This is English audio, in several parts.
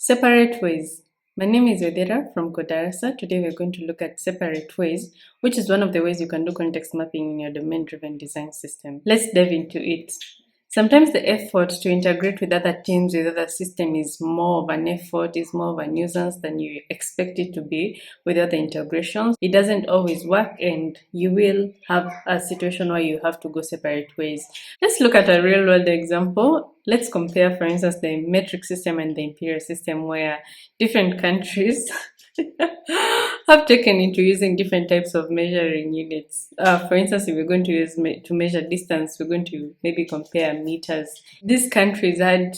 Separate ways. My name is Vedera from Kodarasa. Today we're going to look at separate ways, which is one of the ways you can do context mapping in your domain-driven design system. Let's dive into it. Sometimes the effort to integrate with other teams, with other systems is more of an effort, is more of a nuisance than you expect it to be with other integrations. It doesn't always work and you will have a situation where you have to go separate ways. Let's look at a real world example. Let's compare, for instance, the metric system and the imperial system, where different countries have taken into using different types of measuring units. For instance, if we're going to use to measure distance, we're going to maybe compare meters. These countries had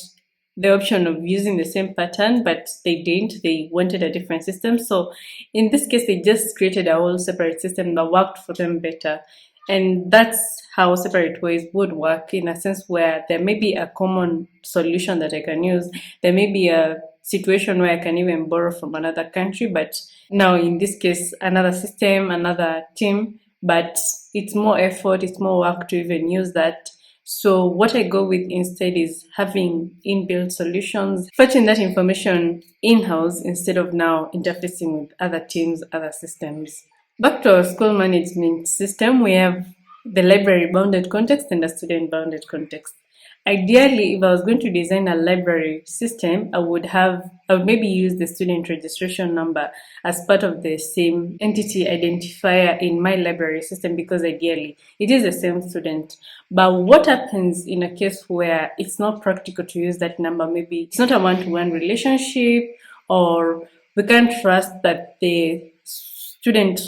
the option of using the same pattern, but they didn't. They wanted a different system. So in this case, they just created a whole separate system that worked for them better. And that's how separate ways would work, in a sense where there may be a common solution that I can use. There may be a situation where I can even borrow from another country, but now in this case, another system, another team, but it's more effort, it's more work to even use that. So what I go with instead is having inbuilt solutions, fetching that information in-house instead of now interfacing with other teams, other systems. Back to our school management system, we have the library bounded context and the student bounded context. Ideally, if I was going to design a library system, I would maybe use the student registration number as part of the same entity identifier in my library system, because ideally it is the same student. But what happens in a case where it's not practical to use that number? Maybe it's not a one-to-one relationship, or we can't trust that the student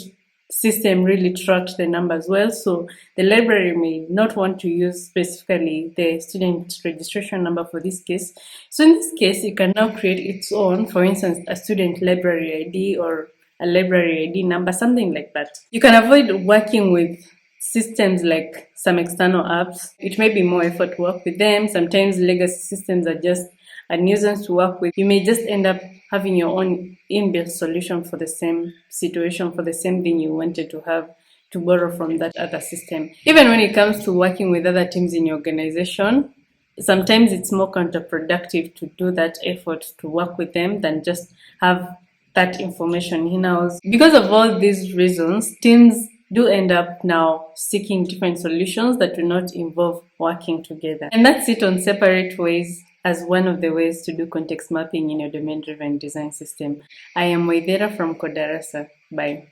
system really tracked the numbers well, so the library may not want to use specifically the student registration number for this case. So in this case, you can now create its own, for instance, a student library ID or a library ID number, something like that. You can avoid working with systems like some external apps. It may be more effort to work with them. Sometimes legacy systems are just a nuisance to work with. You may just end up having your own inbuilt solution for the same situation, for the same thing you wanted to have, to borrow from that other system. Even when it comes to working with other teams in your organization, sometimes it's more counterproductive to do that effort to work with them than just have that information in-house. Because of all these reasons, teams do end up now seeking different solutions that do not involve working together. And that's it on separate ways as one of the ways to do context mapping in your domain-driven design system. I am Waidera from Kodarasa. Bye.